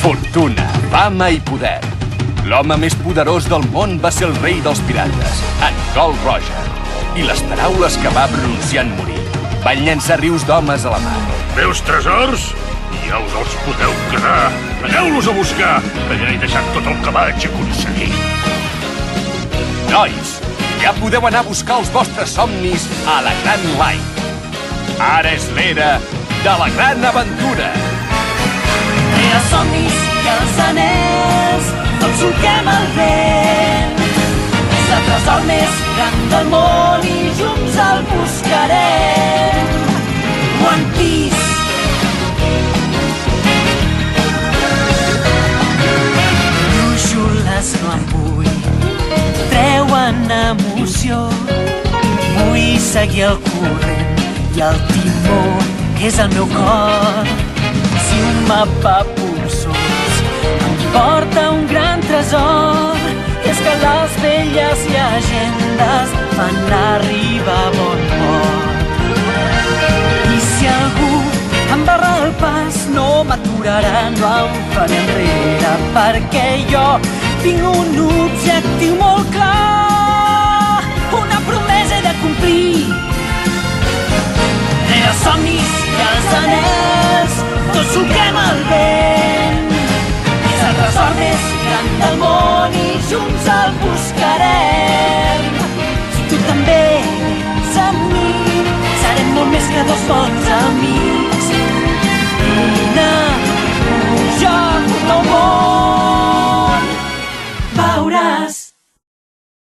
Fortuna, fama i poder. L'home més poderós del món va ser el rei dels pirates, en Gold Roger. I les paraules que va pronunciar en morir van llançar rius d'homes a la mar. Meus tresors? Ja us els podeu quedar. Aneu-los a buscar, que ja he deixat tot el que vaig aconseguir. Nois, ja podeu anar a buscar els vostres somnis a la Gran Line. Ara és l'era de la gran aventura. Els somnis i els anells tots solquem el vent. És el tresor més gran del món i junts el buscarem. One Piece. Brúixoles no en vull, treuen emoció. Vull seguir el corrent i el timó, que és el meu cor. Si un mapa polsós em porta un gran tresor, és que les velles llegendes fan arribar a bon port. I si algú em barra el pas, no m'aturarà, no em faré enrere, perquè jo tinc un objectiu molt clar, una promesa he de complir. Els somnis i els anells tots solquem el vent. És el tresor més gran del món i junts el buscarem. Si tu també vens amb mi, serem molt més que dos bons amics.